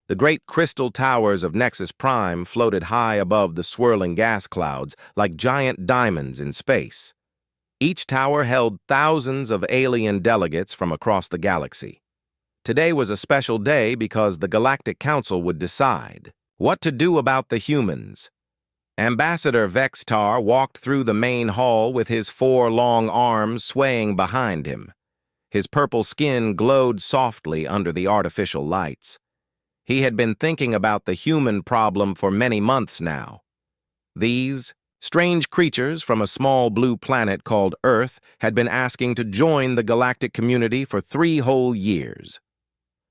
The great crystal towers of Nexus Prime floated high above the swirling gas clouds like giant diamonds in space. Each tower held thousands of alien delegates from across the galaxy. Today was a special day because the Galactic Council would decide what to do about the humans. Ambassador Vextar walked through the main hall with his 4 long arms swaying behind him. His purple skin glowed softly under the artificial lights. He had been thinking about the human problem for many months now. These strange creatures from a small blue planet called Earth had been asking to join the galactic community for 3 whole years.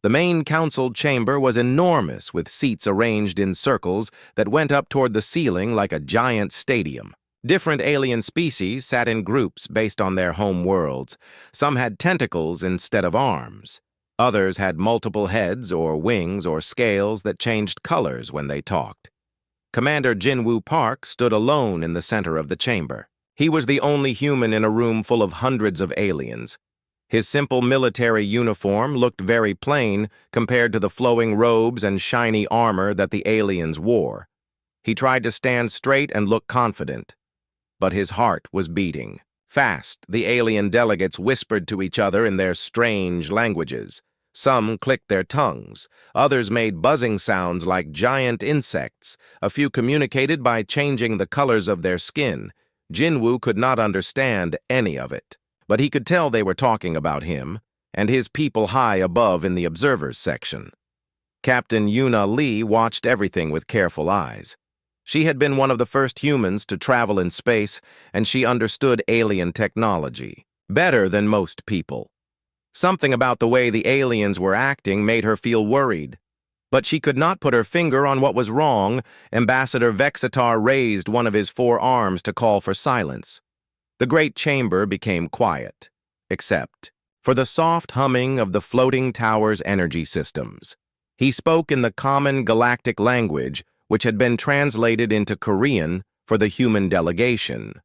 The main council chamber was enormous, with seats arranged in circles that went up toward the ceiling like a giant stadium. Different alien species sat in groups based on their home worlds. Some had tentacles instead of arms. Others had multiple heads or wings or scales that changed colors when they talked. Commander Jinwoo Park stood alone in the center of the chamber. He was the only human in a room full of hundreds of aliens. His simple military uniform looked very plain compared to the flowing robes and shiny armor that the aliens wore. He tried to stand straight and look confident, but his heart was beating. Fast, the alien delegates whispered to each other in their strange languages. Some clicked their tongues. Others made buzzing sounds like giant insects. A few communicated by changing the colors of their skin. Jinwoo could not understand any of it, but he could tell they were talking about him and his people high above in the observers section. Captain Yuna Lee watched everything with careful eyes. She had been one of the first humans to travel in space, and she understood alien technology better than most people. Something about the way the aliens were acting made her feel worried. But she could not put her finger on what was wrong. Ambassador Vexatar raised one of his 4 arms to call for silence. The great chamber became quiet, except for the soft humming of the floating tower's energy systems. He spoke in the common galactic language, which had been translated into Korean for the human delegation.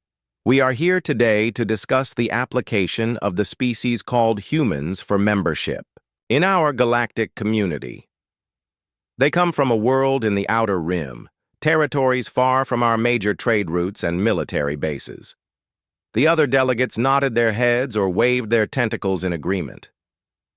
We are here today to discuss the application of the species called humans for membership in our galactic community. They come from a world in the Outer Rim, territories far from our major trade routes and military bases. The other delegates nodded their heads or waved their tentacles in agreement.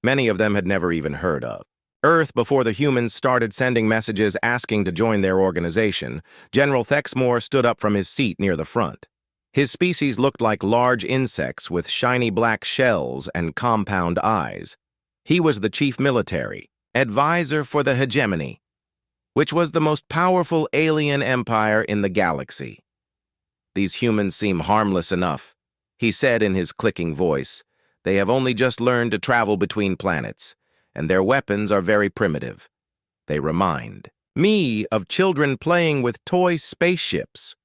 Many of them had never even heard of Earth before the humans started sending messages asking to join their organization. General Thexmore stood up from his seat near the front. His species looked like large insects with shiny black shells and compound eyes. He was the chief military advisor for the hegemony, which was the most powerful alien empire in the galaxy. "These humans seem harmless enough," he said in his clicking voice. "They have only just learned to travel between planets, and their weapons are very primitive. They remind me of children playing with toy spaceships."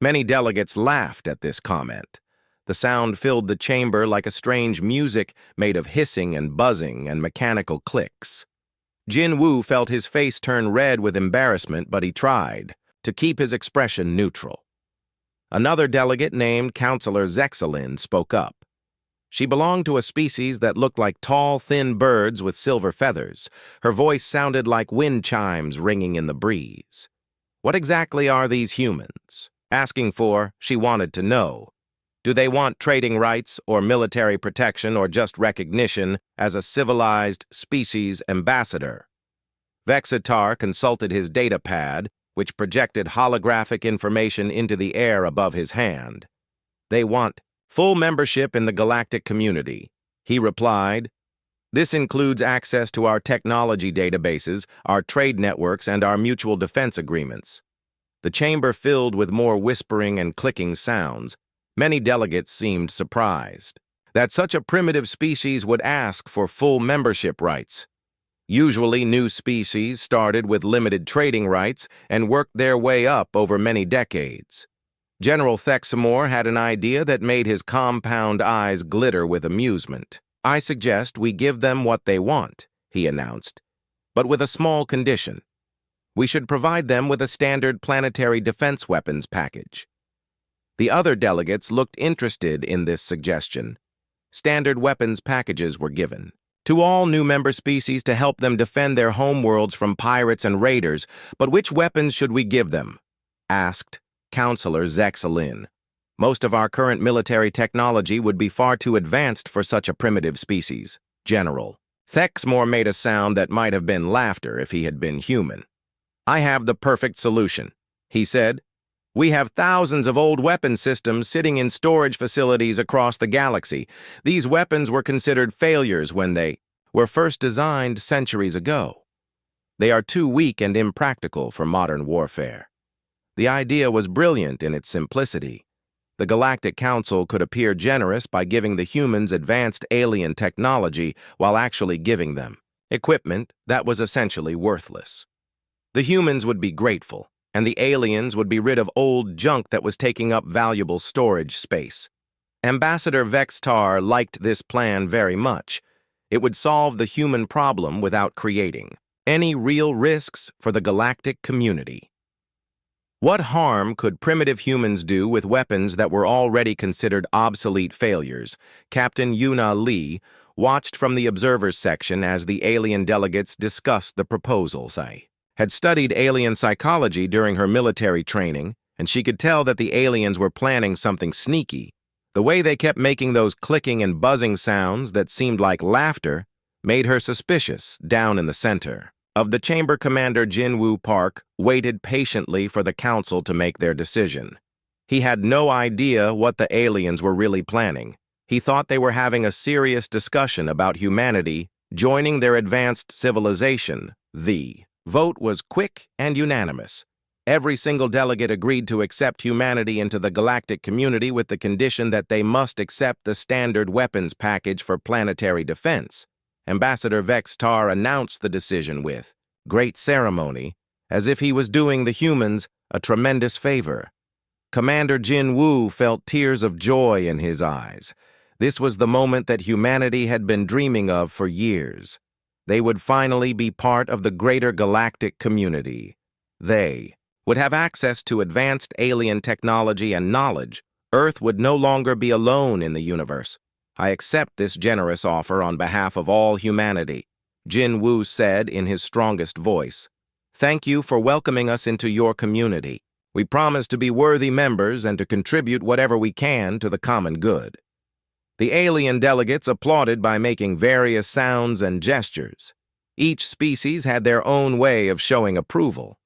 Many delegates laughed at this comment. The sound filled the chamber like a strange music made of hissing and buzzing and mechanical clicks. Jinwoo felt his face turn red with embarrassment, but he tried to keep his expression neutral. Another delegate named Counselor Zexalin spoke up. She belonged to a species that looked like tall, thin birds with silver feathers. Her voice sounded like wind chimes ringing in the breeze. What exactly are these humans asking for? She wanted to know. Do they want trading rights or military protection or just recognition as a civilized species ambassador? Vexatar consulted his data pad, which projected holographic information into the air above his hand. "They want full membership in the galactic community," he replied. "This includes access to our technology databases, our trade networks, and our mutual defense agreements." The chamber filled with more whispering and clicking sounds. Many delegates seemed surprised that such a primitive species would ask for full membership rights. Usually, new species started with limited trading rights and worked their way up over many decades. General Thexamore had an idea that made his compound eyes glitter with amusement. "I suggest we give them what they want," he announced, "but with a small condition. We should provide them with a standard planetary defense weapons package." The other delegates looked interested in this suggestion. Standard weapons packages were given. to all new member species to help them defend their homeworlds from pirates and raiders, but which weapons should we give them? Asked Counselor Zexalin. Most of our current military technology would be far too advanced for such a primitive species. General. Thexmore made a sound that might have been laughter if he had been human. I have the perfect solution, he said. We have thousands of old weapon systems sitting in storage facilities across the galaxy. These weapons were considered failures when they were first designed centuries ago. They are too weak and impractical for modern warfare. The idea was brilliant in its simplicity. The Galactic Council could appear generous by giving the humans advanced alien technology while actually giving them equipment that was essentially worthless. The humans would be grateful, and the aliens would be rid of old junk that was taking up valuable storage space. Ambassador Vextar liked this plan very much. It would solve the human problem without creating any real risks for the galactic community. What harm could primitive humans do with weapons that were already considered obsolete failures? Captain Yuna Lee watched from the observers section as the alien delegates discussed the proposals. Had studied alien psychology during her military training, and she could tell that the aliens were planning something sneaky. The way they kept making those clicking and buzzing sounds that seemed like laughter made her suspicious. Down in the center of the chamber, Commander Jinwoo Park waited patiently for the council to make their decision. He had no idea what the aliens were really planning. He thought they were having a serious discussion about humanity joining their advanced civilization. The vote was quick and unanimous. Every single delegate agreed to accept humanity into the galactic community with the condition that they must accept the standard weapons package for planetary defense. Ambassador Vextar announced the decision with great ceremony, as if he was doing the humans a tremendous favor. Commander Jin Woo felt tears of joy in his eyes. This was the moment that humanity had been dreaming of for years. They would finally be part of the greater galactic community. They would have access to advanced alien technology and knowledge. Earth would no longer be alone in the universe. I accept this generous offer on behalf of all humanity, Jin Woo said in his strongest voice. Thank you for welcoming us into your community. We promise to be worthy members and to contribute whatever we can to the common good. The alien delegates applauded by making various sounds and gestures. Each species had their own way of showing approval.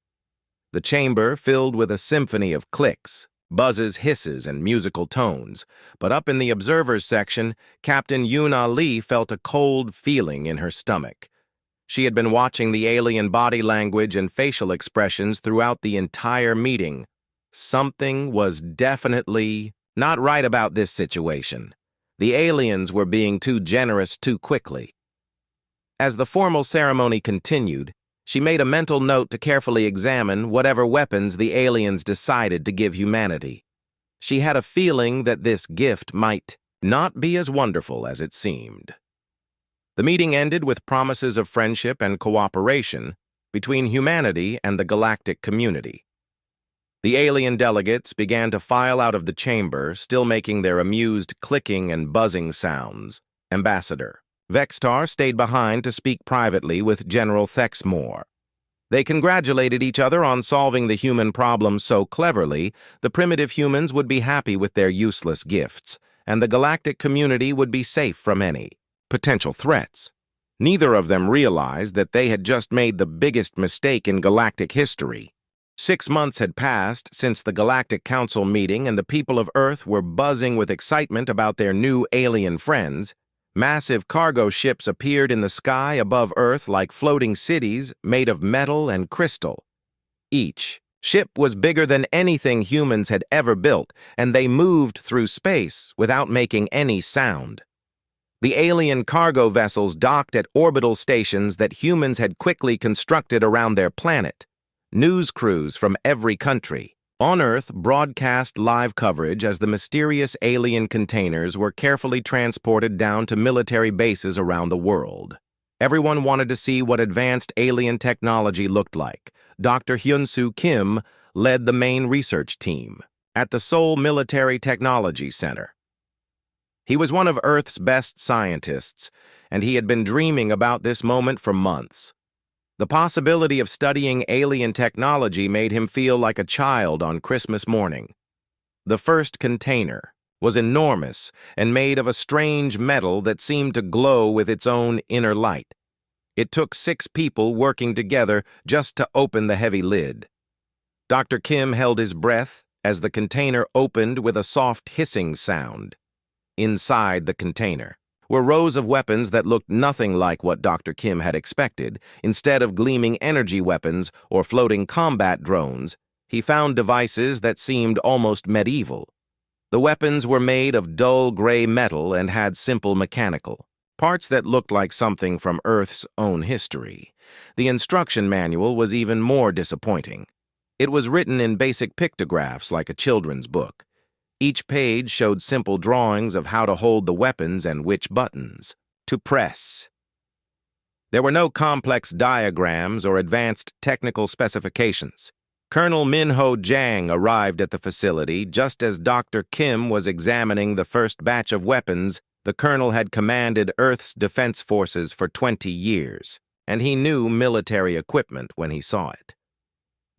The chamber filled with a symphony of clicks, buzzes, hisses, and musical tones. But up in the observers section, Captain Yuna Lee felt a cold feeling in her stomach. She had been watching the alien body language and facial expressions throughout the entire meeting. Something was definitely not right about this situation. The aliens were being too generous too quickly. As the formal ceremony continued, she made a mental note to carefully examine whatever weapons the aliens decided to give humanity. She had a feeling that this gift might not be as wonderful as it seemed. The meeting ended with promises of friendship and cooperation between humanity and the galactic community. The alien delegates began to file out of the chamber, still making their amused clicking and buzzing sounds. Ambassador Vextar stayed behind to speak privately with General Thexmore. They congratulated each other on solving the human problem so cleverly. The primitive humans would be happy with their useless gifts, and the galactic community would be safe from any potential threats. Neither of them realized that they had just made the biggest mistake in galactic history. 6 months had passed since the Galactic Council meeting, and the people of Earth were buzzing with excitement about their new alien friends. Massive cargo ships appeared in the sky above Earth like floating cities made of metal and crystal. Each ship was bigger than anything humans had ever built, and they moved through space without making any sound. The alien cargo vessels docked at orbital stations that humans had quickly constructed around their planet. News crews from every country on Earth broadcast live coverage as the mysterious alien containers were carefully transported down to military bases around the world. Everyone wanted to see what advanced alien technology looked like. Dr. Hyun-Soo Kim led the main research team at the Seoul Military Technology Center. He was one of Earth's best scientists, and he had been dreaming about this moment for months. The possibility of studying alien technology made him feel like a child on Christmas morning. The first container was enormous and made of a strange metal that seemed to glow with its own inner light. It took 6 people working together just to open the heavy lid. Dr. Kim held his breath as the container opened with a soft hissing sound. Inside the container were rows of weapons that looked nothing like what Dr. Kim had expected. Instead of gleaming energy weapons or floating combat drones, he found devices that seemed almost medieval. The weapons were made of dull gray metal and had simple mechanical parts that looked like something from Earth's own history. The instruction manual was even more disappointing. It was written in basic pictographs like a children's book. Each page showed simple drawings of how to hold the weapons and which buttons to press. There were no complex diagrams or advanced technical specifications. Colonel Minho Jang arrived at the facility just as Dr. Kim was examining the first batch of weapons. The colonel had commanded Earth's defense forces for 20 years, and he knew military equipment when he saw it.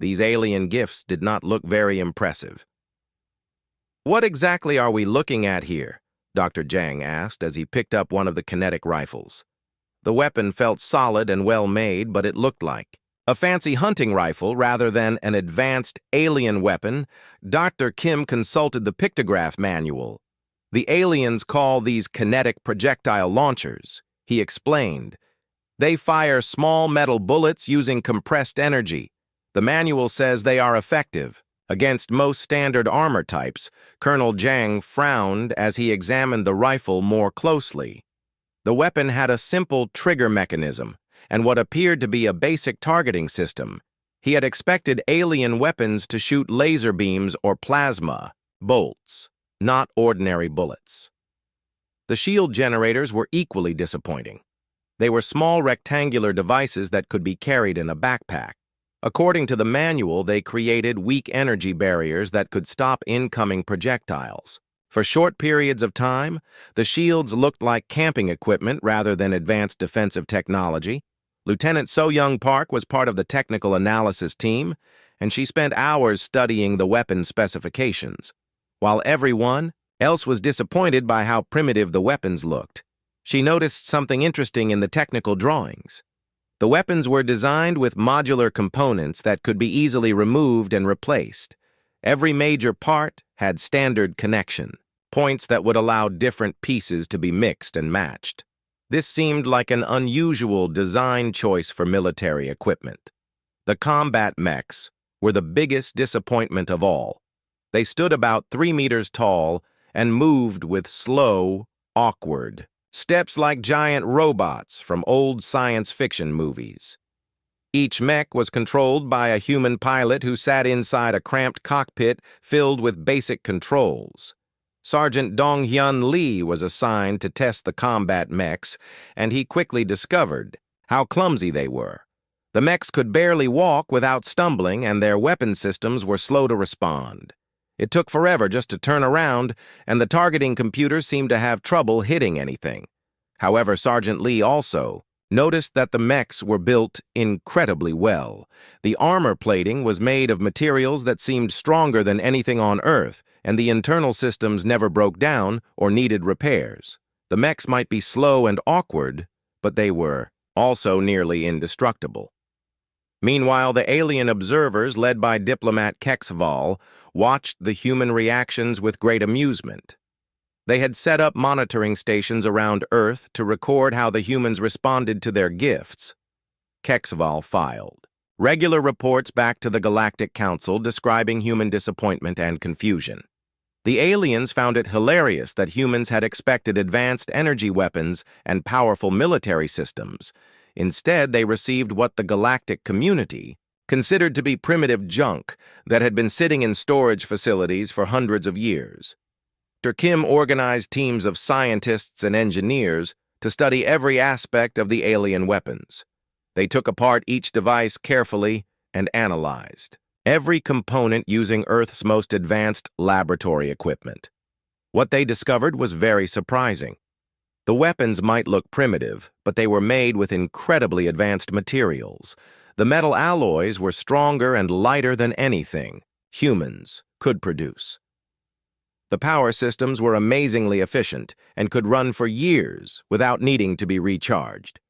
These alien gifts did not look very impressive. "What exactly are we looking at here?" Dr. Jang asked as he picked up one of the kinetic rifles. The weapon felt solid and well-made, but it looked like a fancy hunting rifle rather than an advanced alien weapon. Dr. Kim consulted the pictograph manual. "The aliens call these kinetic projectile launchers," he explained. "They fire small metal bullets using compressed energy. The manual says they are effective against most standard armor types." Colonel Jang frowned as he examined the rifle more closely. The weapon had a simple trigger mechanism and what appeared to be a basic targeting system. He had expected alien weapons to shoot laser beams or plasma bolts, not ordinary bullets. The shield generators were equally disappointing. They were small rectangular devices that could be carried in a backpack. According to the manual, they created weak energy barriers that could stop incoming projectiles. For short periods of time, the shields looked like camping equipment rather than advanced defensive technology. Lieutenant So-Young Park was part of the technical analysis team, and she spent hours studying the weapon specifications. While everyone else was disappointed by how primitive the weapons looked, she noticed something interesting in the technical drawings. The weapons were designed with modular components that could be easily removed and replaced. Every major part had standard connection points that would allow different pieces to be mixed and matched. This seemed like an unusual design choice for military equipment. The combat mechs were the biggest disappointment of all. They stood about 3 meters tall and moved with slow, awkward steps like giant robots from old science fiction movies. Each mech was controlled by a human pilot who sat inside a cramped cockpit filled with basic controls. Sergeant Dong-hyun Lee was assigned to test the combat mechs, and he quickly discovered how clumsy they were. The mechs could barely walk without stumbling, and their weapon systems were slow to respond. It took forever just to turn around, and the targeting computers seemed to have trouble hitting anything. However, Sergeant Lee also noticed that the mechs were built incredibly well. The armor plating was made of materials that seemed stronger than anything on Earth, and the internal systems never broke down or needed repairs. The mechs might be slow and awkward, but they were also nearly indestructible. Meanwhile, the alien observers, led by diplomat Kexval, watched the human reactions with great amusement. They had set up monitoring stations around Earth to record how the humans responded to their gifts. Kexval filed regular reports back to the Galactic Council describing human disappointment and confusion. The aliens found it hilarious that humans had expected advanced energy weapons and powerful military systems. Instead, they received what the galactic community considered to be primitive junk that had been sitting in storage facilities for hundreds of years. Dr. Kim organized teams of scientists and engineers to study every aspect of the alien weapons. They took apart each device carefully and analyzed every component using Earth's most advanced laboratory equipment. What they discovered was very surprising. The weapons might look primitive, but they were made with incredibly advanced materials. The metal alloys were stronger and lighter than anything humans could produce. The power systems were amazingly efficient and could run for years without needing to be recharged.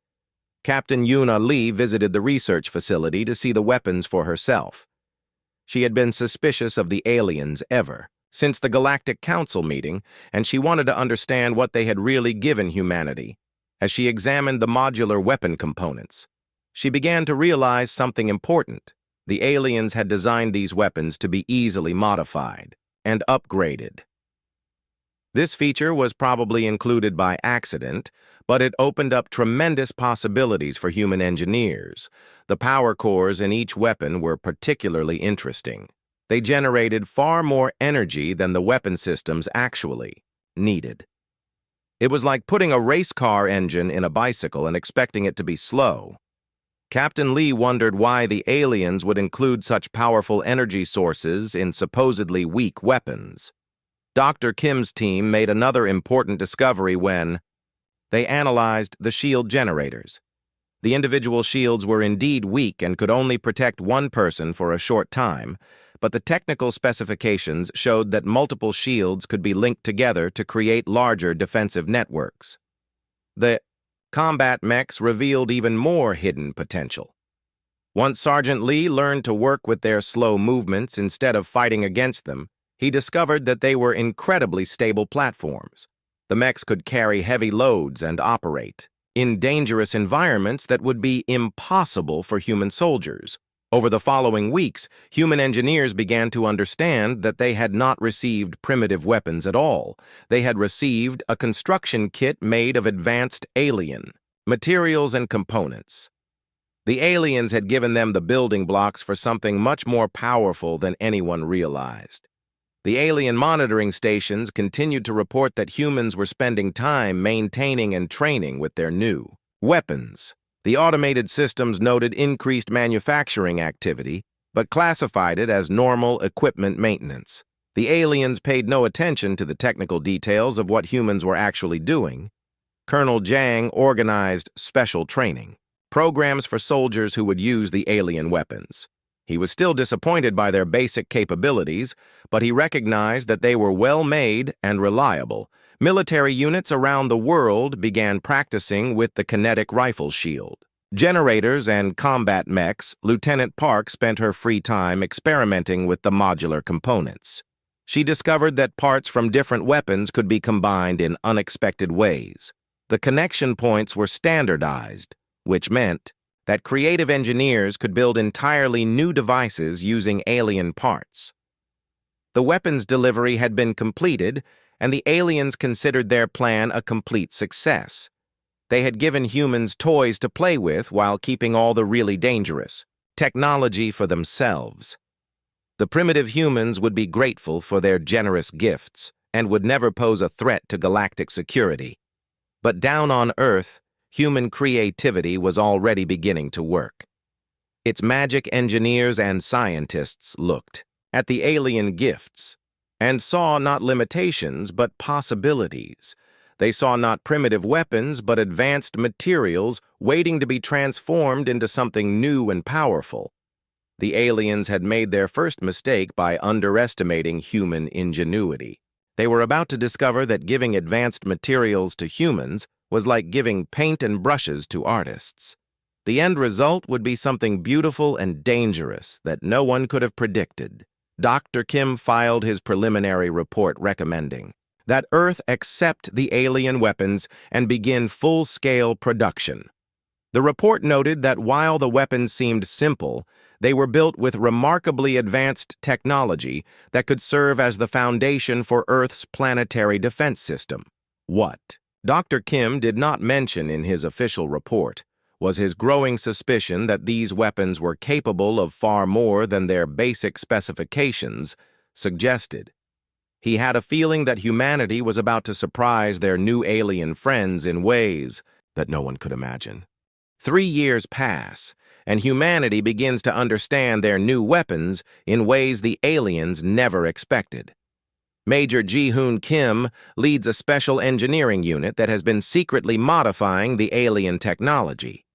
Captain Yuna Lee visited the research facility to see the weapons for herself. She had been suspicious of the aliens ever since the Galactic Council meeting, and she wanted to understand what they had really given humanity. As she examined the modular weapon components, she began to realize something important. The aliens had designed these weapons to be easily modified and upgraded. This feature was probably included by accident, but it opened up tremendous possibilities for human engineers. The power cores in each weapon were particularly interesting. They generated far more energy than the weapon systems actually needed. It was like putting a race car engine in a bicycle and expecting it to be slow. Captain Lee wondered why the aliens would include such powerful energy sources in supposedly weak weapons. Dr. Kim's team made another important discovery when they analyzed the shield generators. The individual shields were indeed weak and could only protect one person for a short time, but the technical specifications showed that multiple shields could be linked together to create larger defensive networks. The combat mechs revealed even more hidden potential. Once Sergeant Lee learned to work with their slow movements instead of fighting against them, he discovered that they were incredibly stable platforms. The mechs could carry heavy loads and operate in dangerous environments that would be impossible for human soldiers. Over the following weeks, human engineers began to understand that they had not received primitive weapons at all. They had received a construction kit made of advanced alien materials and components. The aliens had given them the building blocks for something much more powerful than anyone realized. The alien monitoring stations continued to report that humans were spending time maintaining and training with their new weapons. The automated systems noted increased manufacturing activity, but classified it as normal equipment maintenance. The aliens paid no attention to the technical details of what humans were actually doing. Colonel Jang organized special training programs for soldiers who would use the alien weapons. He was still disappointed by their basic capabilities, but he recognized that they were well-made and reliable. Military units around the world began practicing with the kinetic rifle shield. Generators and combat mechs, Lieutenant Park spent her free time experimenting with the modular components. She discovered that parts from different weapons could be combined in unexpected ways. The connection points were standardized, which meant that creative engineers could build entirely new devices using alien parts. The weapons delivery had been completed, and the aliens considered their plan a complete success. They had given humans toys to play with while keeping all the really dangerous technology for themselves. The primitive humans would be grateful for their generous gifts and would never pose a threat to galactic security. But down on Earth, human creativity was already beginning to work. Its magic engineers and scientists looked at the alien gifts and saw not limitations but possibilities. They saw not primitive weapons but advanced materials waiting to be transformed into something new and powerful. The aliens had made their first mistake by underestimating human ingenuity. They were about to discover that giving advanced materials to humans was like giving paint and brushes to artists. The end result would be something beautiful and dangerous that no one could have predicted. Dr. Kim filed his preliminary report recommending that Earth accept the alien weapons and begin full-scale production. The report noted that while the weapons seemed simple, they were built with remarkably advanced technology that could serve as the foundation for Earth's planetary defense system. What Dr. Kim did not mention in his official report was his growing suspicion that these weapons were capable of far more than their basic specifications suggested. He had a feeling that humanity was about to surprise their new alien friends in ways that no one could imagine. 3 years pass, and humanity begins to understand their new weapons in ways the aliens never expected. Major Ji-hoon Kim leads a special engineering unit that has been secretly modifying the alien technology.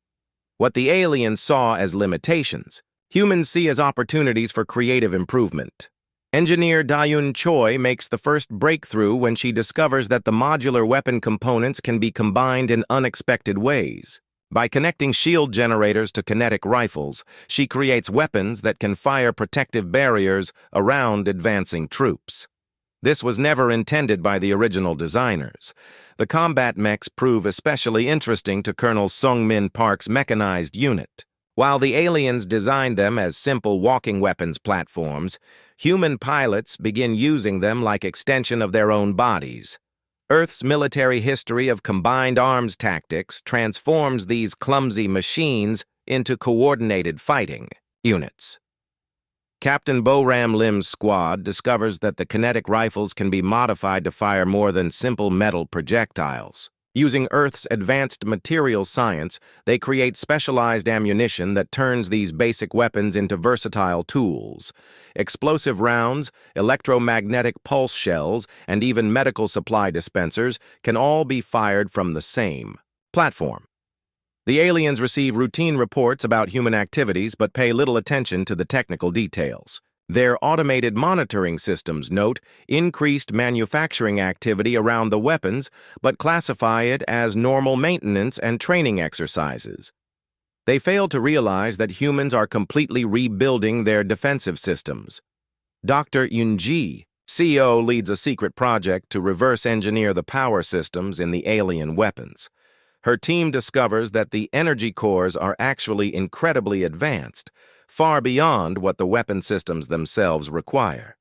What the aliens saw as limitations, humans see as opportunities for creative improvement. Engineer Da-yoon Choi makes the first breakthrough when she discovers that the modular weapon components can be combined in unexpected ways. By connecting shield generators to kinetic rifles, she creates weapons that can fire protective barriers around advancing troops. This was never intended by the original designers. The combat mechs prove especially interesting to Colonel Sung-min Park's mechanized unit. While the aliens designed them as simple walking weapons platforms, human pilots begin using them like extension of their own bodies. Earth's military history of combined arms tactics transforms these clumsy machines into coordinated fighting units. Captain Bo-Ram Lim's squad discovers that the kinetic rifles can be modified to fire more than simple metal projectiles. Using Earth's advanced material science, they create specialized ammunition that turns these basic weapons into versatile tools. Explosive rounds, electromagnetic pulse shells, and even medical supply dispensers can all be fired from the same platform. The aliens receive routine reports about human activities but pay little attention to the technical details. Their automated monitoring systems note increased manufacturing activity around the weapons but classify it as normal maintenance and training exercises. They fail to realize that humans are completely rebuilding their defensive systems. Dr. Yoon-ji, CO, leads a secret project to reverse engineer the power systems in the alien weapons. Her team discovers that the energy cores are actually incredibly advanced, far beyond what the weapon systems themselves require.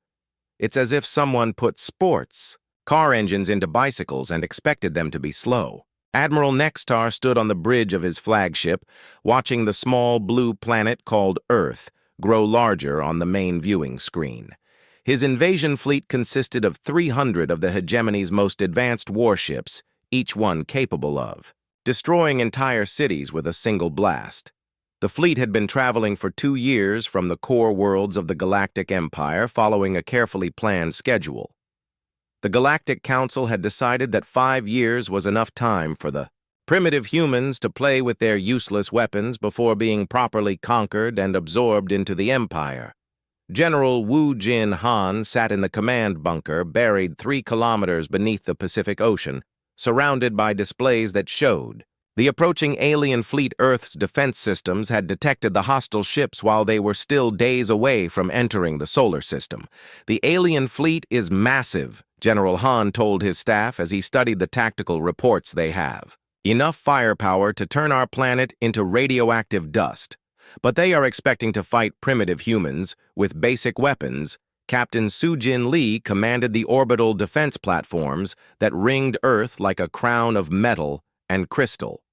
It's as if someone put sports car engines into bicycles and expected them to be slow. Admiral Nextar stood on the bridge of his flagship, watching the small blue planet called Earth grow larger on the main viewing screen. His invasion fleet consisted of 300 of the hegemony's most advanced warships, each one capable of destroying entire cities with a single blast. The fleet had been traveling for 2 years from the core worlds of the Galactic Empire, following a carefully planned schedule. The Galactic Council had decided that 5 years was enough time for the primitive humans to play with their useless weapons before being properly conquered and absorbed into the Empire. General Woo Jin Han sat in the command bunker, buried 3 kilometers beneath the Pacific Ocean, surrounded by displays that showed the approaching alien fleet. Earth's defense systems had detected the hostile ships while they were still days away from entering the solar system. The alien fleet is massive, General Han told his staff as he studied the tactical reports they have. Enough firepower to turn our planet into radioactive dust. But they are expecting to fight primitive humans with basic weapons. Captain Soo-jin Lee commanded the orbital defense platforms that ringed Earth like a crown of metal and crystal.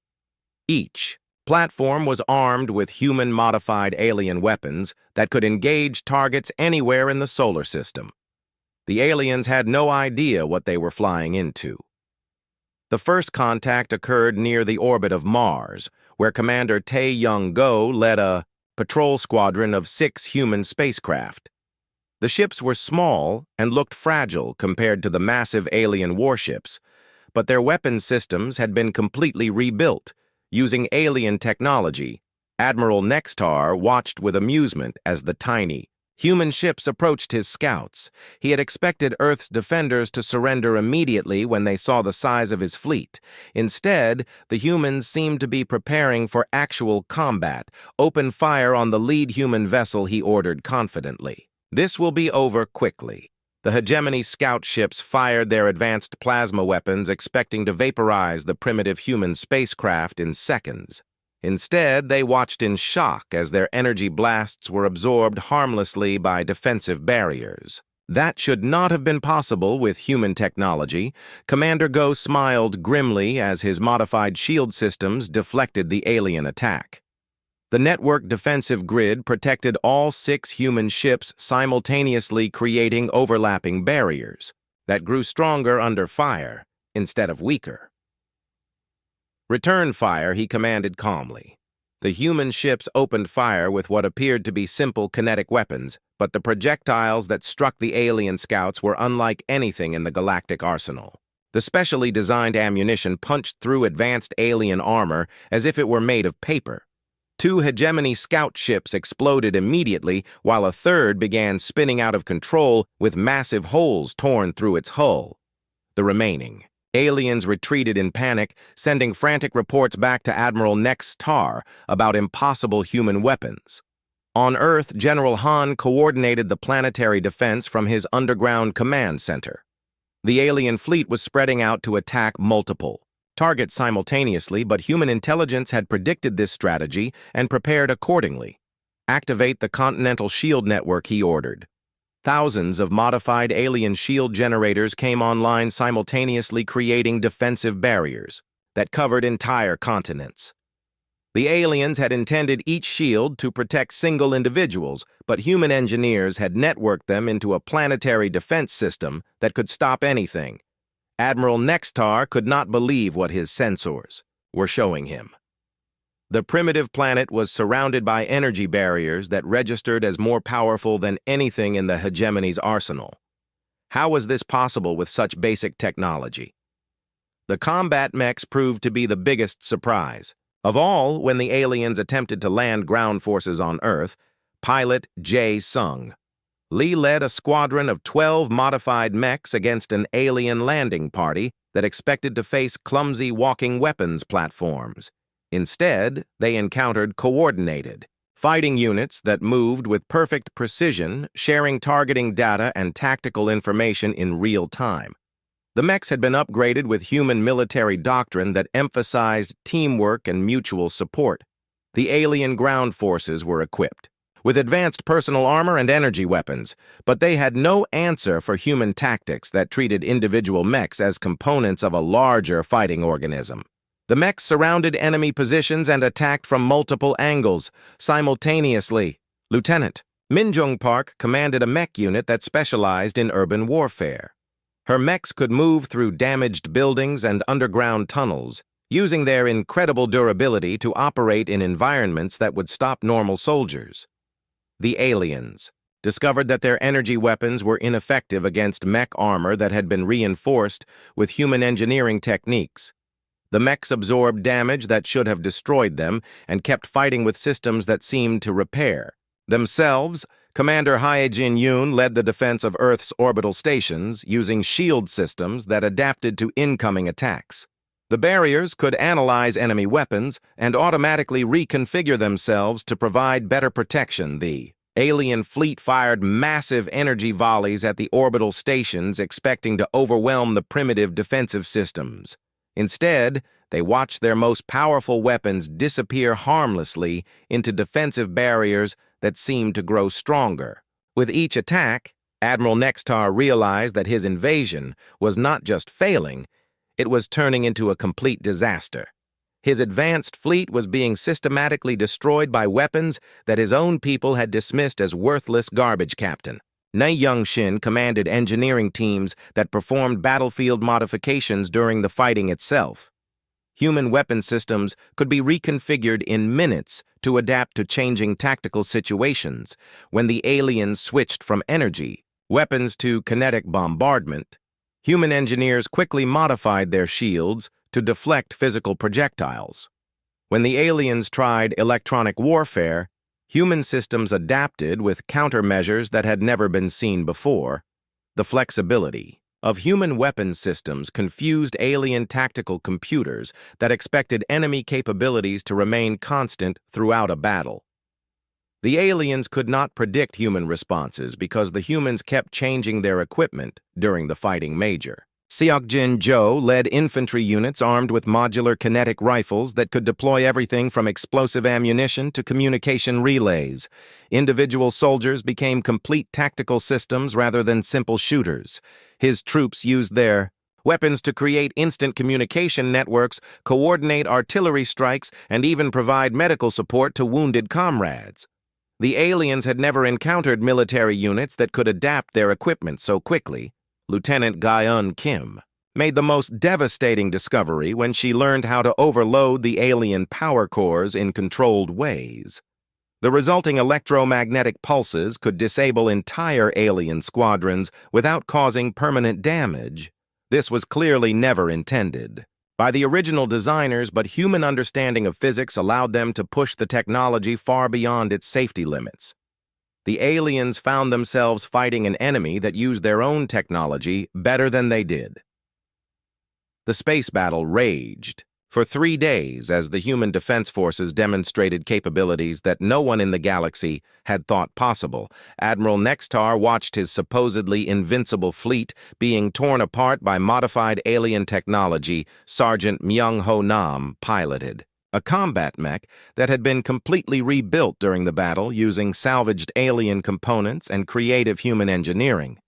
Each platform was armed with human-modified alien weapons that could engage targets anywhere in the solar system. The aliens had no idea what they were flying into. The first contact occurred near the orbit of Mars, where Commander Tae Young-go led a patrol squadron of 6 human spacecraft. The ships were small and looked fragile compared to the massive alien warships, but their weapon systems had been completely rebuilt, using alien technology. Admiral Nextar watched with amusement as the tiny human ships approached his scouts. He had expected Earth's defenders to surrender immediately when they saw the size of his fleet. Instead, the humans seemed to be preparing for actual combat. Open fire on the lead human vessel, he ordered confidently. This will be over quickly. The hegemony scout ships fired their advanced plasma weapons, expecting to vaporize the primitive human spacecraft in seconds. Instead, they watched in shock as their energy blasts were absorbed harmlessly by defensive barriers. That should not have been possible with human technology. Commander Go smiled grimly as his modified shield systems deflected the alien attack. The network defensive grid protected all 6 human ships, simultaneously creating overlapping barriers that grew stronger under fire instead of weaker. "Return fire," he commanded calmly. The human ships opened fire with what appeared to be simple kinetic weapons, but the projectiles that struck the alien scouts were unlike anything in the galactic arsenal. The specially designed ammunition punched through advanced alien armor as if it were made of paper. 2 hegemony scout ships exploded immediately, while a third began spinning out of control with massive holes torn through its hull. The remaining aliens retreated in panic, sending frantic reports back to Admiral Nex-Tar about impossible human weapons. On Earth, General Han coordinated the planetary defense from his underground command center. The alien fleet was spreading out to attack multiple targets simultaneously, but human intelligence had predicted this strategy and prepared accordingly. Activate the Continental Shield Network, he ordered. Thousands of modified alien shield generators came online simultaneously, creating defensive barriers that covered entire continents. The aliens had intended each shield to protect single individuals, but human engineers had networked them into a planetary defense system that could stop anything. Admiral Nex-Tar could not believe what his sensors were showing him. The primitive planet was surrounded by energy barriers that registered as more powerful than anything in the hegemony's arsenal. How was this possible with such basic technology? The combat mechs proved to be the biggest surprise. Of all, when the aliens attempted to land ground forces on Earth, pilot Jae Sung Lee led a squadron of 12 modified mechs against an alien landing party that expected to face clumsy walking weapons platforms. Instead, they encountered coordinated fighting units that moved with perfect precision, sharing targeting data and tactical information in real time. The mechs had been upgraded with human military doctrine that emphasized teamwork and mutual support. The alien ground forces were equipped with advanced personal armor and energy weapons, but they had no answer for human tactics that treated individual mechs as components of a larger fighting organism. The mechs surrounded enemy positions and attacked from multiple angles simultaneously. Lieutenant Min Jung Park commanded a mech unit that specialized in urban warfare. Her mechs could move through damaged buildings and underground tunnels, using their incredible durability to operate in environments that would stop normal soldiers. The aliens discovered that their energy weapons were ineffective against mech armor that had been reinforced with human engineering techniques. The mechs absorbed damage that should have destroyed them and kept fighting with systems that seemed to repair themselves. Commander Hae Jin-yoon led the defense of Earth's orbital stations using shield systems that adapted to incoming attacks. The barriers could analyze enemy weapons and automatically reconfigure themselves to provide better protection. The alien fleet fired massive energy volleys at the orbital stations, expecting to overwhelm the primitive defensive systems. Instead, they watched their most powerful weapons disappear harmlessly into defensive barriers that seemed to grow stronger. With each attack, Admiral Nex-Tar realized that his invasion was not just failing, it was turning into a complete disaster. His advanced fleet was being systematically destroyed by weapons that his own people had dismissed as worthless garbage. Captain Nae Young-shin commanded engineering teams that performed battlefield modifications during the fighting itself. Human weapon systems could be reconfigured in minutes to adapt to changing tactical situations. When the aliens switched from energy weapons to kinetic bombardment, human engineers quickly modified their shields to deflect physical projectiles. When the aliens tried electronic warfare, human systems adapted with countermeasures that had never been seen before. The flexibility of human weapons systems confused alien tactical computers that expected enemy capabilities to remain constant throughout a battle. The aliens could not predict human responses because the humans kept changing their equipment during the fighting major. Seokjin Jo led infantry units armed with modular kinetic rifles that could deploy everything from explosive ammunition to communication relays. Individual soldiers became complete tactical systems rather than simple shooters. His troops used their weapons to create instant communication networks, coordinate artillery strikes, and even provide medical support to wounded comrades. The aliens had never encountered military units that could adapt their equipment so quickly. Lieutenant Ga-eun Kim made the most devastating discovery when she learned how to overload the alien power cores in controlled ways. The resulting electromagnetic pulses could disable entire alien squadrons without causing permanent damage. This was clearly never intended by the original designers, but human understanding of physics allowed them to push the technology far beyond its safety limits. The aliens found themselves fighting an enemy that used their own technology better than they did. The space battle raged for 3 days as the human defense forces demonstrated capabilities that no one in the galaxy had thought possible. Admiral Nextar watched his supposedly invincible fleet being torn apart by modified alien technology Sergeant Myung-Ho Nam piloted, a combat mech that had been completely rebuilt during the battle using salvaged alien components and creative human engineering.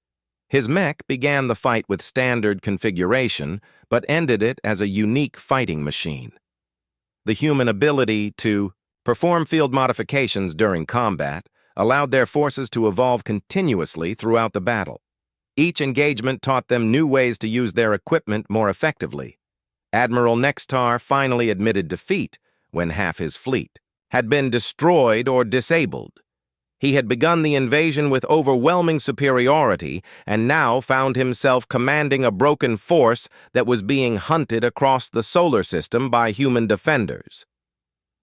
His mech began the fight with standard configuration, but ended it as a unique fighting machine. The human ability to perform field modifications during combat allowed their forces to evolve continuously throughout the battle. Each engagement taught them new ways to use their equipment more effectively. Admiral Nextar finally admitted defeat when half his fleet had been destroyed or disabled. He had begun the invasion with overwhelming superiority and now found himself commanding a broken force that was being hunted across the solar system by human defenders.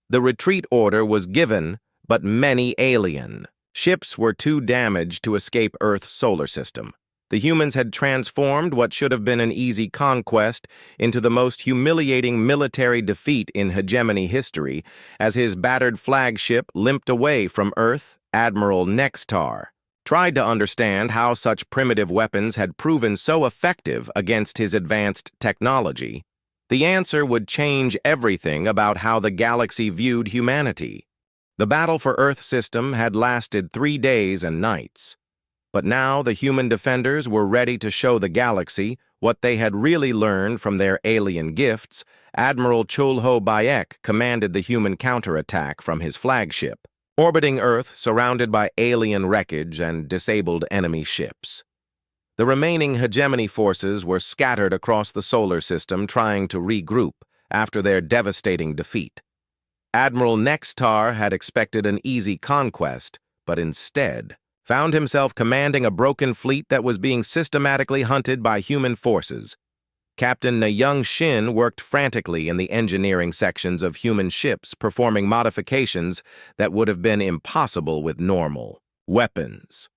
The retreat order was given, but many alien ships were too damaged to escape Earth's solar system. The humans had transformed what should have been an easy conquest into the most humiliating military defeat in hegemony history. As his battered flagship limped away from Earth, Admiral Nextar tried to understand how such primitive weapons had proven so effective against his advanced technology. The answer would change everything about how the galaxy viewed humanity. The battle for Earth system had lasted 3 days and nights. But now the human defenders were ready to show the galaxy what they had really learned from their alien gifts. Admiral Chulho Bayek commanded the human counterattack from his flagship, orbiting Earth surrounded by alien wreckage and disabled enemy ships. The remaining hegemony forces were scattered across the solar system trying to regroup after their devastating defeat. Admiral Nextar had expected an easy conquest, but instead found himself commanding a broken fleet that was being systematically hunted by human forces. Captain Na-Young Shin worked frantically in the engineering sections of human ships, performing modifications that would have been impossible with normal weapons.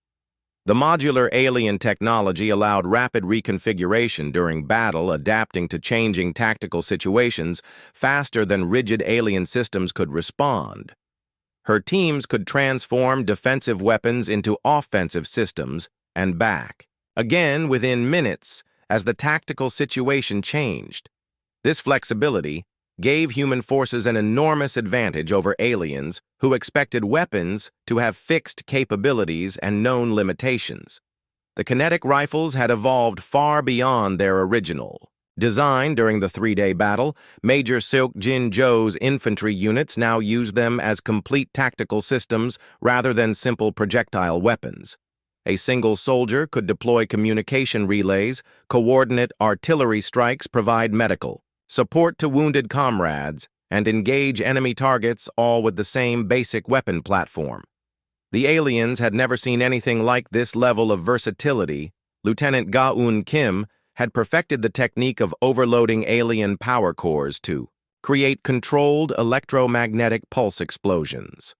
The modular alien technology allowed rapid reconfiguration during battle, adapting to changing tactical situations faster than rigid alien systems could respond. Her teams could transform defensive weapons into offensive systems and back, again within minutes, as the tactical situation changed. This flexibility gave human forces an enormous advantage over aliens who expected weapons to have fixed capabilities and known limitations. The kinetic rifles had evolved far beyond their original design. During the 3-day battle, Major Seok Jin Jo's infantry units now used them as complete tactical systems rather than simple projectile weapons. A single soldier could deploy communication relays, coordinate artillery strikes, provide medical support to wounded comrades, and engage enemy targets, all with the same basic weapon platform. The aliens had never seen anything like this level of versatility. Lieutenant Ga-eun Kim had perfected the technique of overloading alien power cores to create controlled electromagnetic pulse explosions.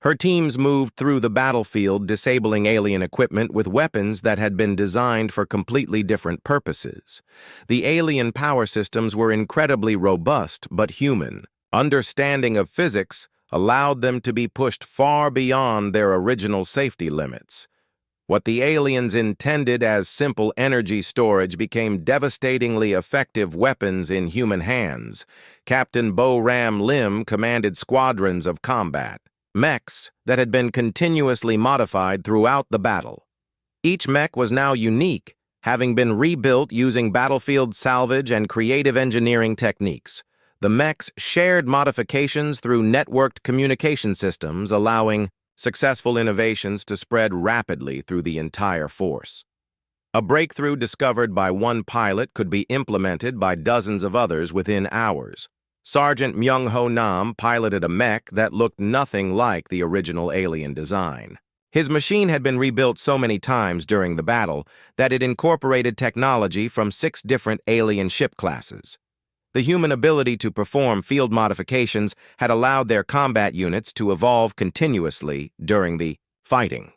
Her teams moved through the battlefield, disabling alien equipment with weapons that had been designed for completely different purposes. The alien power systems were incredibly robust but human. Understanding of physics allowed them to be pushed far beyond their original safety limits. What the aliens intended as simple energy storage became devastatingly effective weapons in human hands. Captain Bo Ram Lim commanded squadrons of combat mechs that had been continuously modified throughout the battle. Each mech was now unique, having been rebuilt using battlefield salvage and creative engineering techniques. The mechs shared modifications through networked communication systems, allowing successful innovations to spread rapidly through the entire force. A breakthrough discovered by one pilot could be implemented by dozens of others within hours. Sergeant Myung-ho Nam piloted a mech that looked nothing like the original alien design. His machine had been rebuilt so many times during the battle that it incorporated technology from 6 different alien ship classes. The human ability to perform field modifications had allowed their combat units to evolve continuously during the fighting.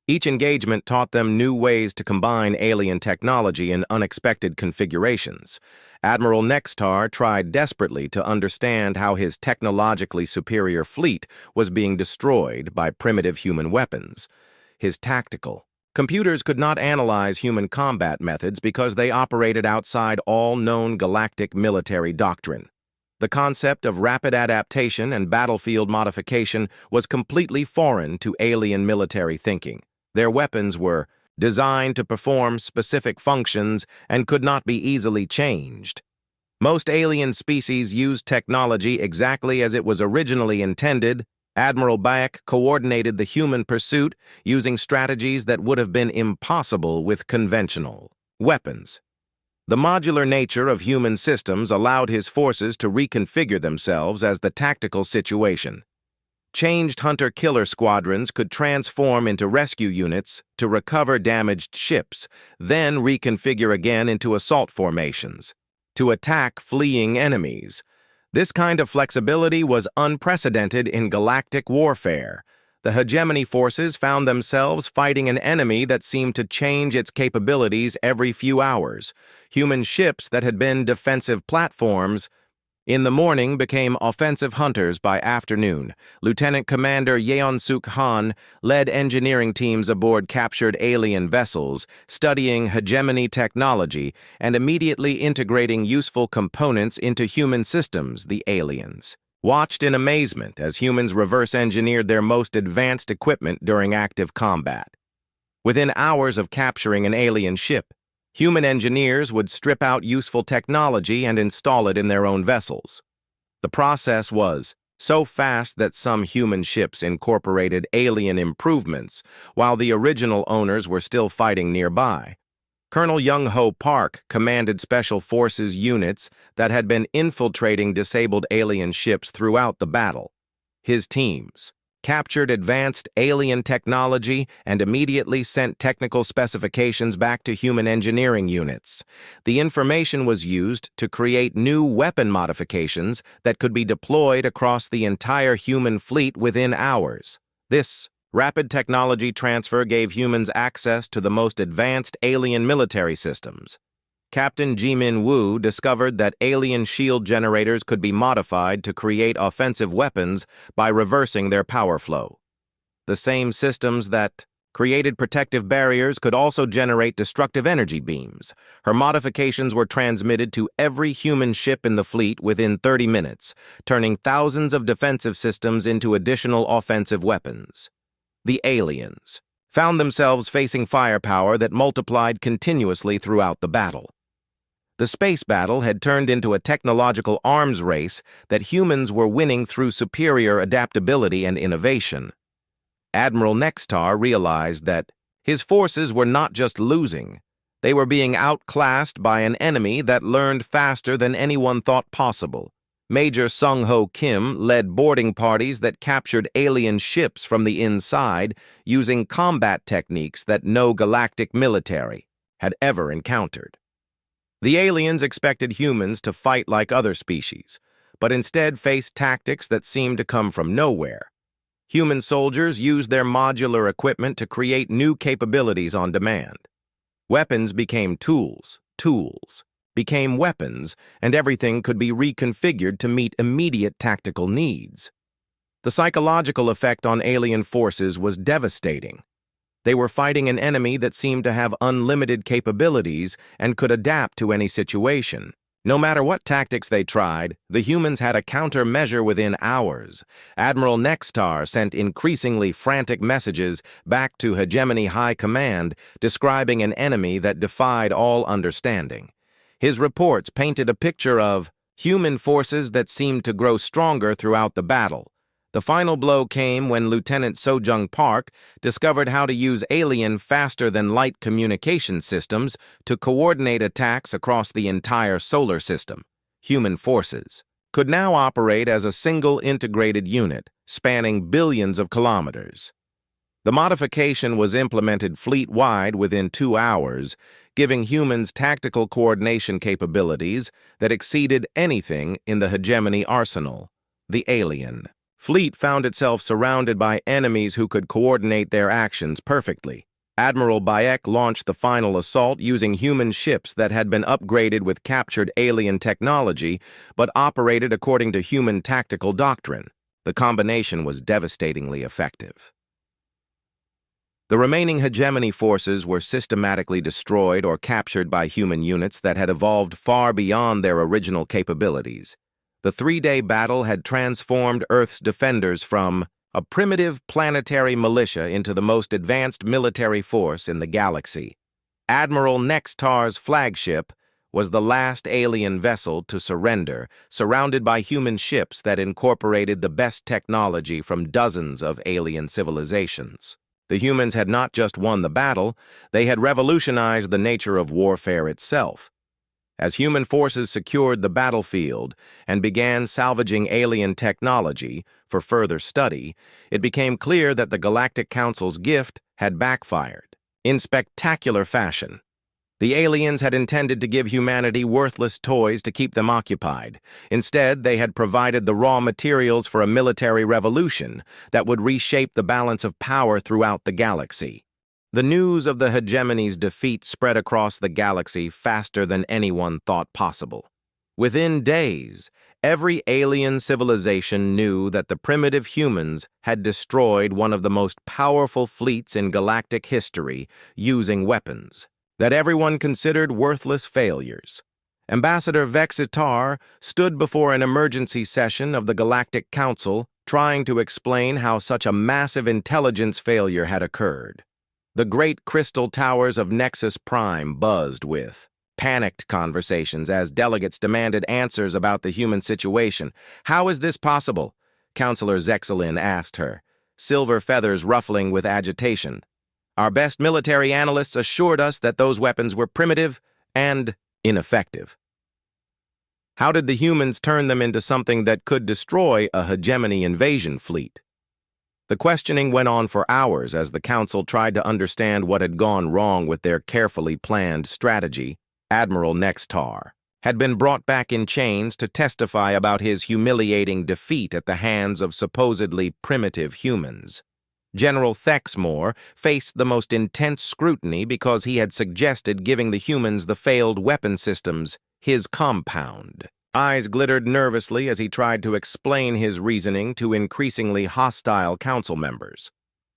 Each engagement taught them new ways to combine alien technology in unexpected configurations. Admiral Nextar tried desperately to understand how his technologically superior fleet was being destroyed by primitive human weapons. His tactical. Computers could not analyze human combat methods because they operated outside all known galactic military doctrine. The concept of rapid adaptation and battlefield modification was completely foreign to alien military thinking. Their weapons were designed to perform specific functions and could not be easily changed. Most alien species used technology exactly as it was originally intended. Admiral Bayek coordinated the human pursuit using strategies that would have been impossible with conventional weapons. The modular nature of human systems allowed his forces to reconfigure themselves as the tactical situation. Changed hunter-killer squadrons could transform into rescue units to recover damaged ships, then reconfigure again into assault formations, to attack fleeing enemies. This kind of flexibility was unprecedented in galactic warfare. The hegemony forces found themselves fighting an enemy that seemed to change its capabilities every few hours. Human ships that had been defensive platforms in the morning became offensive hunters by afternoon. Lieutenant Commander Yeon-suk Han led engineering teams aboard captured alien vessels, studying hegemony technology and immediately integrating useful components into human systems. The aliens watched in amazement as humans reverse-engineered their most advanced equipment during active combat. Within hours of capturing an alien ship, human engineers would strip out useful technology and install it in their own vessels. The process was so fast that some human ships incorporated alien improvements, while the original owners were still fighting nearby. Colonel Young-ho Park commanded Special Forces units that had been infiltrating disabled alien ships throughout the battle. His teams captured advanced alien technology and immediately sent technical specifications back to human engineering units. The information was used to create new weapon modifications that could be deployed across the entire human fleet within hours. This rapid technology transfer gave humans access to the most advanced alien military systems. Captain Jimin Woo discovered that alien shield generators could be modified to create offensive weapons by reversing their power flow. The same systems that created protective barriers could also generate destructive energy beams. Her modifications were transmitted to every human ship in the fleet within 30 minutes, turning thousands of defensive systems into additional offensive weapons. The aliens found themselves facing firepower that multiplied continuously throughout the battle. The space battle had turned into a technological arms race that humans were winning through superior adaptability and innovation. Admiral Nextar realized that his forces were not just losing, they were being outclassed by an enemy that learned faster than anyone thought possible. Major Sung-ho Kim led boarding parties that captured alien ships from the inside using combat techniques that no galactic military had ever encountered. The aliens expected humans to fight like other species, but instead faced tactics that seemed to come from nowhere. Human soldiers used their modular equipment to create new capabilities on demand. Weapons became tools, tools became weapons, and everything could be reconfigured to meet immediate tactical needs. The psychological effect on alien forces was devastating. They were fighting an enemy that seemed to have unlimited capabilities and could adapt to any situation. No matter what tactics they tried, the humans had a countermeasure within hours. Admiral Nextar sent increasingly frantic messages back to Hegemony High Command describing an enemy that defied all understanding. His reports painted a picture of human forces that seemed to grow stronger throughout the battle. The final blow came when Lieutenant Sojung Park discovered how to use alien faster-than-light communication systems to coordinate attacks across the entire solar system. Human forces could now operate as a single integrated unit, spanning billions of kilometers. The modification was implemented fleet-wide within 2 hours, giving humans tactical coordination capabilities that exceeded anything in the hegemony arsenal. The alien fleet found itself surrounded by enemies who could coordinate their actions perfectly. Admiral Bayek launched the final assault using human ships that had been upgraded with captured alien technology but operated according to human tactical doctrine. The combination was devastatingly effective. The remaining hegemony forces were systematically destroyed or captured by human units that had evolved far beyond their original capabilities. The 3-day battle had transformed Earth's defenders from a primitive planetary militia into the most advanced military force in the galaxy. Admiral Nextar's flagship was the last alien vessel to surrender, surrounded by human ships that incorporated the best technology from dozens of alien civilizations. The humans had not just won the battle, they had revolutionized the nature of warfare itself. As human forces secured the battlefield and began salvaging alien technology for further study, it became clear that the Galactic Council's gift had backfired in spectacular fashion. The aliens had intended to give humanity worthless toys to keep them occupied. Instead, they had provided the raw materials for a military revolution that would reshape the balance of power throughout the galaxy. The news of the hegemony's defeat spread across the galaxy faster than anyone thought possible. Within days, every alien civilization knew that the primitive humans had destroyed one of the most powerful fleets in galactic history using weapons that everyone considered worthless failures. Ambassador Vexitar stood before an emergency session of the Galactic Council trying to explain how such a massive intelligence failure had occurred. The great crystal towers of Nexus Prime buzzed with panicked conversations as delegates demanded answers about the human situation. "How is this possible?" Counselor Zexelin asked her, silver feathers ruffling with agitation. "Our best military analysts assured us that those weapons were primitive and ineffective. How did the humans turn them into something that could destroy a hegemony invasion fleet?" The questioning went on for hours as the council tried to understand what had gone wrong with their carefully planned strategy. Admiral Nextar had been brought back in chains to testify about his humiliating defeat at the hands of supposedly primitive humans. General Thexmore faced the most intense scrutiny because he had suggested giving the humans the failed weapon systems, his compound. Eyes glittered nervously as he tried to explain his reasoning to increasingly hostile council members.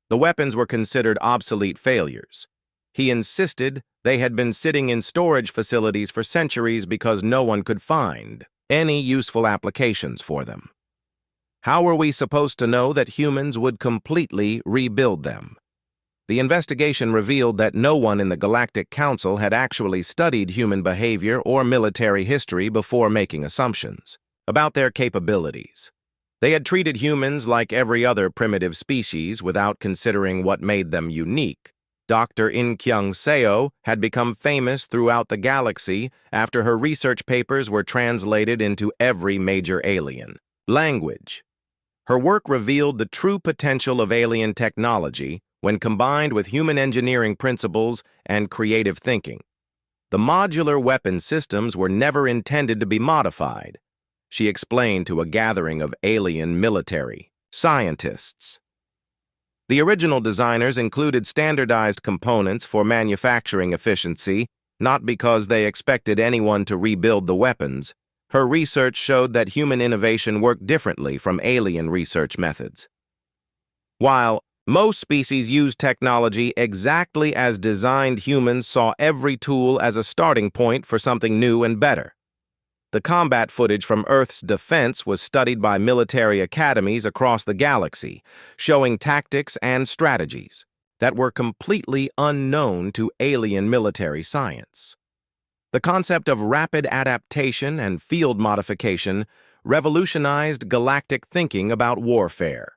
The weapons were considered obsolete failures. He insisted they had been sitting in storage facilities for centuries because no one could find any useful applications for them. How were we supposed to know that humans would completely rebuild them? The investigation revealed that no one in the Galactic Council had actually studied human behavior or military history before making assumptions about their capabilities. They had treated humans like every other primitive species without considering what made them unique. Dr. In-kyung Seo had become famous throughout the galaxy after her research papers were translated into every major alien language. Her work revealed the true potential of alien technology when combined with human engineering principles and creative thinking. The modular weapon systems were never intended to be modified, she explained to a gathering of alien military scientists. The original designers included standardized components for manufacturing efficiency, not because they expected anyone to rebuild the weapons. Her research showed that human innovation worked differently from alien research methods. While most species use technology exactly as designed, humans saw every tool as a starting point for something new and better. The combat footage from Earth's defense was studied by military academies across the galaxy, showing tactics and strategies that were completely unknown to alien military science. The concept of rapid adaptation and field modification revolutionized galactic thinking about warfare.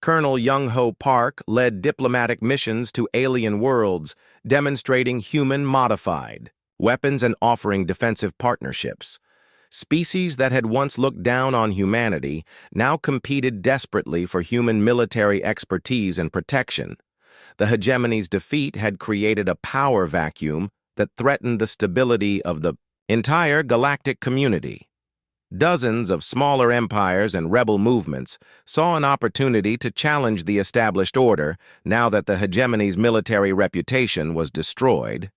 Colonel Young-Ho Park led diplomatic missions to alien worlds, demonstrating human-modified weapons and offering defensive partnerships. Species that had once looked down on humanity now competed desperately for human military expertise and protection. The hegemony's defeat had created a power vacuum that threatened the stability of the entire galactic community. Dozens of smaller empires and rebel movements saw an opportunity to challenge the established order now that the hegemony's military reputation was destroyed.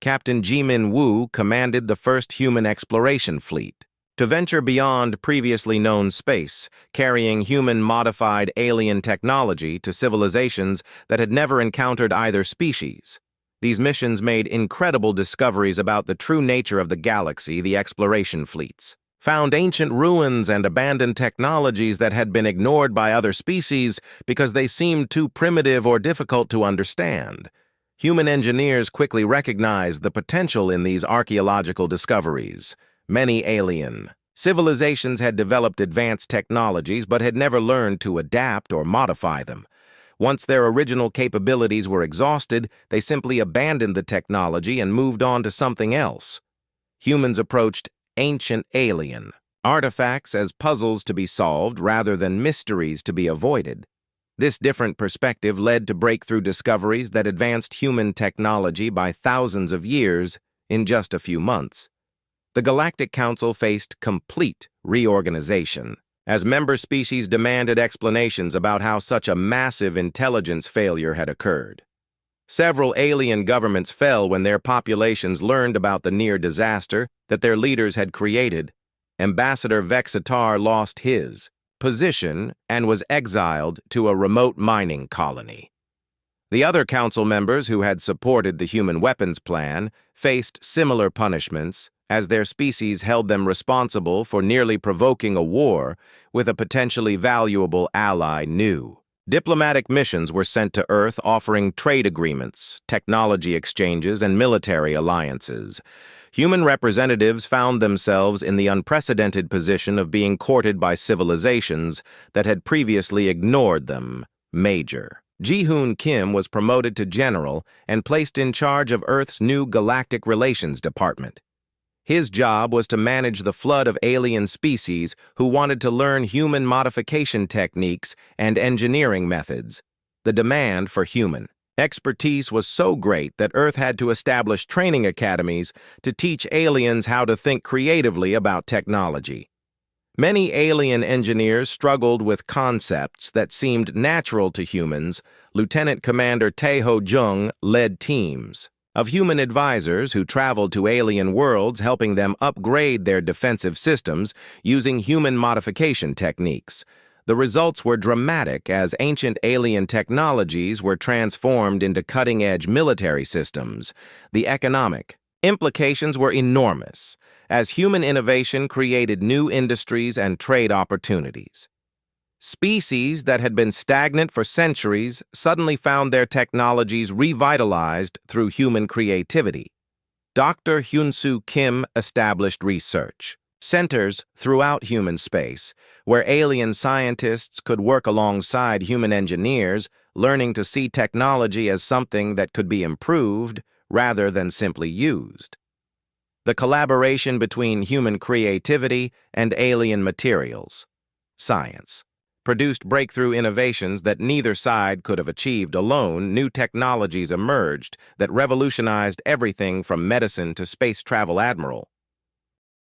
Captain Jimin Wu commanded the first human exploration fleet to venture beyond previously known space, carrying human-modified alien technology to civilizations that had never encountered either species. These missions made incredible discoveries about the true nature of the galaxy. The exploration fleets found ancient ruins and abandoned technologies that had been ignored by other species because they seemed too primitive or difficult to understand. Human engineers quickly recognized the potential in these archaeological discoveries. Many alien civilizations had developed advanced technologies but had never learned to adapt or modify them. Once their original capabilities were exhausted, they simply abandoned the technology and moved on to something else. Humans approached ancient alien artifacts as puzzles to be solved rather than mysteries to be avoided. This different perspective led to breakthrough discoveries that advanced human technology by thousands of years in just a few months. The Galactic Council faced complete reorganization as member species demanded explanations about how such a massive intelligence failure had occurred. Several alien governments fell when their populations learned about the near disaster that their leaders had created. Ambassador Vexitar lost his position and was exiled to a remote mining colony. The other council members who had supported the human weapons plan faced similar punishments as their species held them responsible for nearly provoking a war with a potentially valuable ally new. Diplomatic missions were sent to Earth offering trade agreements, technology exchanges, and military alliances. Human representatives found themselves in the unprecedented position of being courted by civilizations that had previously ignored them. Major Ji-hoon Kim was promoted to general and placed in charge of Earth's new Galactic Relations Department. His job was to manage the flood of alien species who wanted to learn human modification techniques and engineering methods. The demand for human expertise was so great that Earth had to establish training academies to teach aliens how to think creatively about technology. Many alien engineers struggled with concepts that seemed natural to humans. Lieutenant Commander Tae-ho Jung led teams of human advisors who traveled to alien worlds, helping them upgrade their defensive systems using human modification techniques. The results were dramatic as ancient alien technologies were transformed into cutting-edge military systems. The economic implications were enormous, as human innovation created new industries and trade opportunities. Species that had been stagnant for centuries suddenly found their technologies revitalized through human creativity. Dr. Hyun-soo Kim established research centers throughout human space, where alien scientists could work alongside human engineers, learning to see technology as something that could be improved rather than simply used. The collaboration between human creativity and alien materials science produced breakthrough innovations that neither side could have achieved alone. New technologies emerged that revolutionized everything from medicine to space travel. Admiral